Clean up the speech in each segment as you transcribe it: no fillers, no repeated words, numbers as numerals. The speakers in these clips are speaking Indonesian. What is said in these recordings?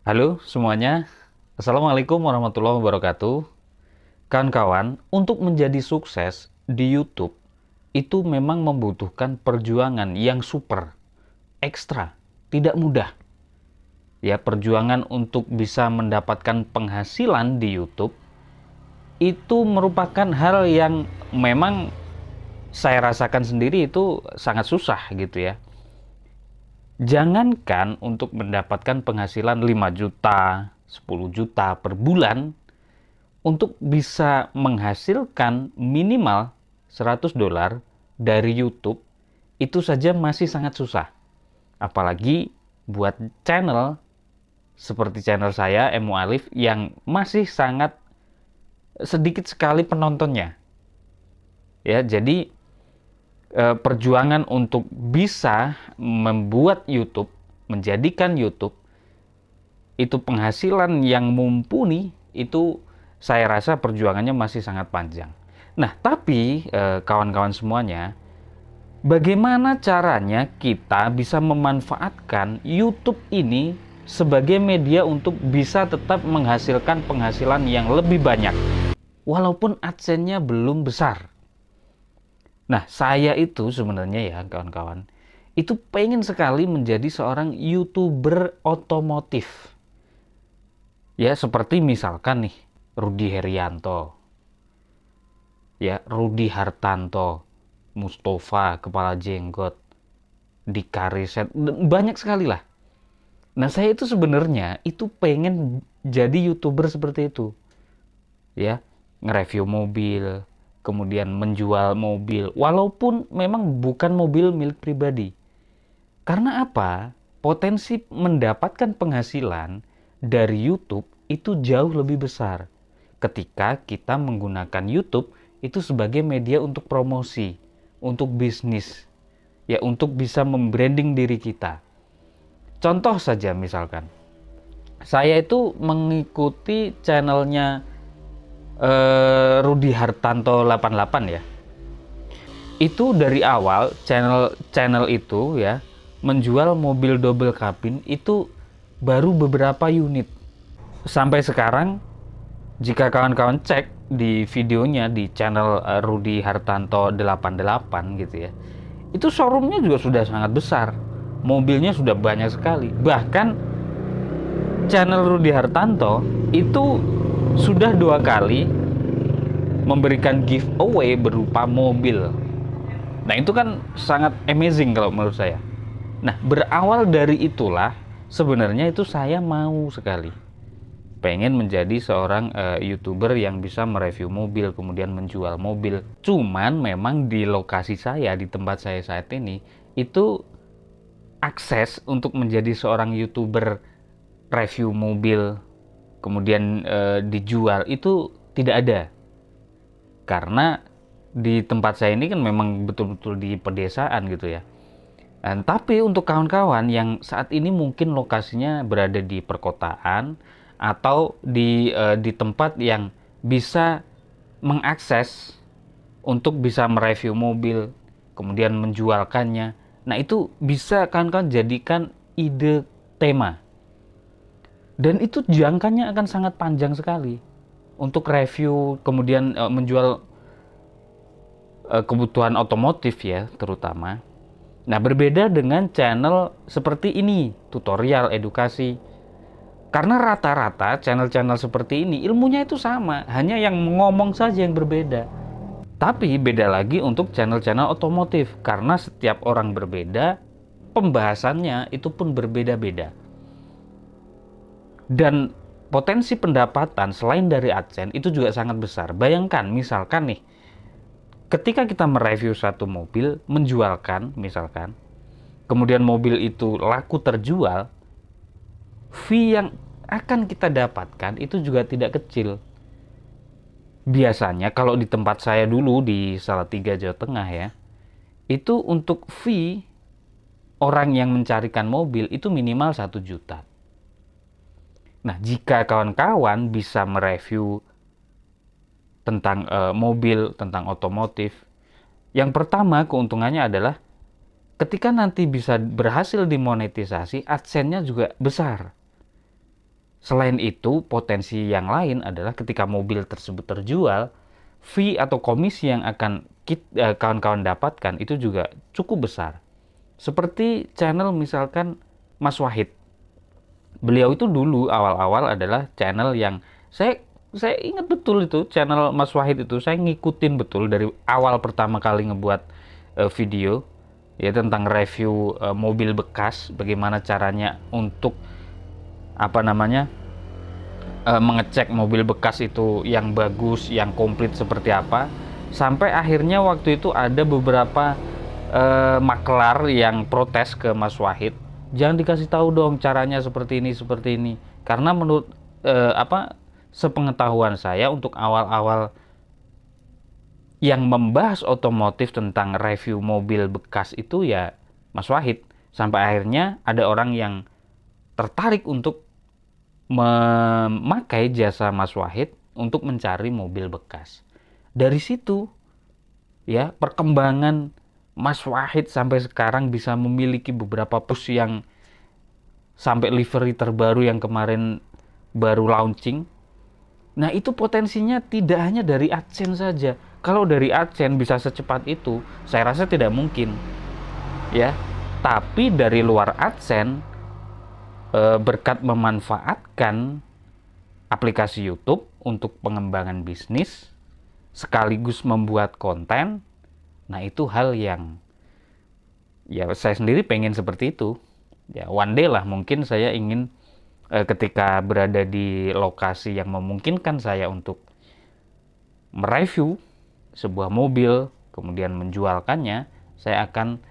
Halo semuanya, Assalamualaikum warahmatullahi wabarakatuh. Kawan-kawan, untuk menjadi sukses di YouTube itu memang membutuhkan perjuangan yang super, ekstra, tidak mudah. Ya, perjuangan untuk bisa mendapatkan penghasilan di YouTube itu merupakan hal yang memang saya rasakan sendiri itu sangat susah gitu ya. Jangankan untuk mendapatkan penghasilan 5 juta, 10 juta per bulan, untuk bisa menghasilkan minimal $100 dari YouTube itu saja masih sangat susah. Apalagi buat channel seperti channel saya Emu Alif yang masih sangat sedikit sekali penontonnya. Ya, jadi perjuangan untuk bisa membuat YouTube, menjadikan YouTube itu penghasilan yang mumpuni itu saya rasa perjuangannya masih sangat panjang. Nah, tapi kawan-kawan semuanya, bagaimana caranya kita bisa memanfaatkan YouTube ini sebagai media untuk bisa tetap menghasilkan penghasilan yang lebih banyak, walaupun AdSense-nya belum besar. Nah, saya itu sebenarnya ya kawan-kawan, itu pengen sekali menjadi seorang YouTuber otomotif. Ya, seperti misalkan nih, Rudy Herianto, ya, Rudy Hartanto, Mustafa Kepala Jenggot, Dika Riset, banyak sekali lah. Nah, saya itu sebenarnya itu pengen jadi YouTuber seperti itu. Ya, nge-review mobil, kemudian menjual mobil, walaupun memang bukan mobil milik pribadi. Karena apa? Potensi mendapatkan penghasilan dari YouTube itu jauh lebih besar ketika kita menggunakan YouTube itu sebagai media untuk promosi, untuk bisnis, ya untuk bisa membranding diri kita. Contoh saja misalkan, saya itu mengikuti channelnya Rudy Hartanto 88 ya. Itu dari awal channel itu ya menjual mobil double cabin itu baru beberapa unit. Sampai sekarang jika kawan-kawan cek di videonya di channel Rudy Hartanto 88 gitu ya. Itu showroomnya juga sudah sangat besar. Mobilnya sudah banyak sekali. Bahkan channel Rudy Hartanto itu sudah 2 kali memberikan giveaway berupa mobil. Nah, itu kan sangat amazing kalau menurut saya. Nah, berawal dari itulah sebenarnya itu saya mau sekali pengen menjadi seorang YouTuber yang bisa mereview mobil, kemudian menjual mobil. Cuman memang di lokasi saya, di tempat saya saat ini, itu akses untuk menjadi seorang YouTuber review mobil, kemudian dijual, itu tidak ada. Karena di tempat saya ini kan memang betul-betul di pedesaan gitu ya. Dan, tapi untuk kawan-kawan yang saat ini mungkin lokasinya berada di perkotaan atau di tempat yang bisa mengakses untuk bisa mereview mobil, kemudian menjualkannya. Nah, itu bisa kawan-kawan jadikan ide tema. Dan itu jangkanya akan sangat panjang sekali untuk review, kemudian menjual kebutuhan otomotif ya terutama. Nah, berbeda dengan channel seperti ini, tutorial, edukasi. Karena rata-rata channel-channel seperti ini ilmunya itu sama, hanya yang ngomong saja yang berbeda. Tapi beda lagi untuk channel-channel otomotif, karena setiap orang berbeda, pembahasannya itu pun berbeda-beda. Dan potensi pendapatan selain dari AdSense itu juga sangat besar. Bayangkan misalkan nih, ketika kita mereview satu mobil, menjualkan misalkan, kemudian mobil itu laku terjual, fee yang akan kita dapatkan itu juga tidak kecil. Biasanya kalau di tempat saya dulu di Salatiga, Jawa Tengah ya, itu untuk fee orang yang mencarikan mobil itu minimal 1 juta. Nah, jika kawan-kawan bisa mereview tentang mobil, tentang otomotif, yang pertama keuntungannya adalah ketika nanti bisa berhasil dimonetisasi, AdSense-nya juga besar. Selain itu, potensi yang lain adalah ketika mobil tersebut terjual, fee atau komisi yang akan kawan-kawan dapatkan itu juga cukup besar. Seperti channel misalkan Mas Wahid. Beliau itu dulu awal-awal adalah channel yang saya ingat betul itu channel Mas Wahid itu saya ngikutin betul dari awal pertama kali ngebuat video ya tentang review mobil bekas, bagaimana caranya untuk apa namanya mengecek mobil bekas itu yang bagus, yang komplit seperti apa. Sampai akhirnya waktu itu ada beberapa maklar yang protes ke Mas Wahid, jangan dikasih tahu dong caranya seperti ini, karena menurut sepengetahuan saya untuk awal-awal yang membahas otomotif tentang review mobil bekas itu ya Mas Wahid, sampai akhirnya ada orang yang tertarik untuk memakai jasa Mas Wahid untuk mencari mobil bekas. Dari situ ya perkembangan Mas Wahid sampai sekarang bisa memiliki beberapa push yang sampai livery terbaru yang kemarin baru launching. Nah, itu potensinya tidak hanya dari AdSense saja. Kalau dari AdSense bisa secepat itu, saya rasa tidak mungkin. Ya. Tapi dari luar AdSense berkat memanfaatkan aplikasi YouTube untuk pengembangan bisnis sekaligus membuat konten, nah itu hal yang ya saya sendiri pengen seperti itu. Ya one day lah mungkin saya ingin ketika berada di lokasi yang memungkinkan saya untuk mereview sebuah mobil kemudian menjualkannya, saya akan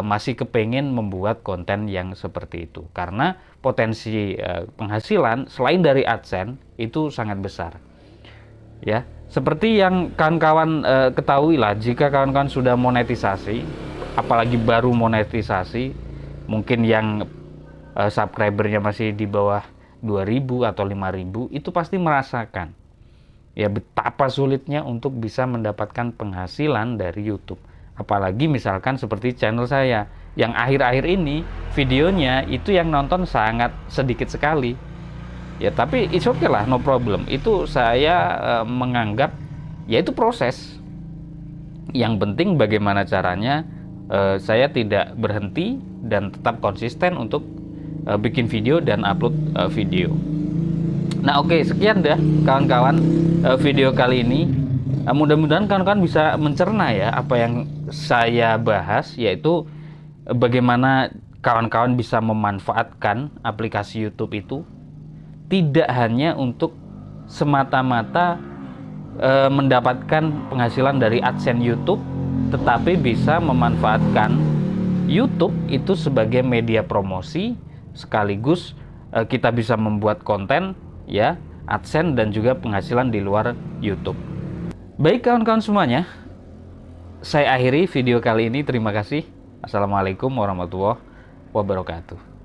masih kepengen membuat konten yang seperti itu karena potensi penghasilan selain dari AdSense itu sangat besar ya. Seperti yang kawan-kawan ketahui lah, jika kawan-kawan sudah monetisasi, apalagi baru monetisasi, mungkin yang subscribernya masih di bawah 2.000 atau 5.000, itu pasti merasakan ya betapa sulitnya untuk bisa mendapatkan penghasilan dari YouTube. Apalagi misalkan seperti channel saya yang akhir-akhir ini videonya itu yang nonton sangat sedikit sekali ya, tapi it's okay lah, no problem. Itu saya menganggap ya itu proses. Yang penting bagaimana caranya saya tidak berhenti dan tetap konsisten untuk bikin video dan upload video. Nah oke, sekian dah kawan-kawan video kali ini. Mudah-mudahan kawan-kawan bisa mencerna ya apa yang saya bahas, yaitu bagaimana kawan-kawan bisa memanfaatkan aplikasi YouTube itu tidak hanya untuk semata-mata mendapatkan penghasilan dari AdSense YouTube, tetapi bisa memanfaatkan YouTube itu sebagai media promosi sekaligus kita bisa membuat konten ya, AdSense dan juga penghasilan di luar YouTube. Baik kawan-kawan semuanya, saya akhiri video kali ini. Terima kasih. Assalamualaikum warahmatullahi wabarakatuh.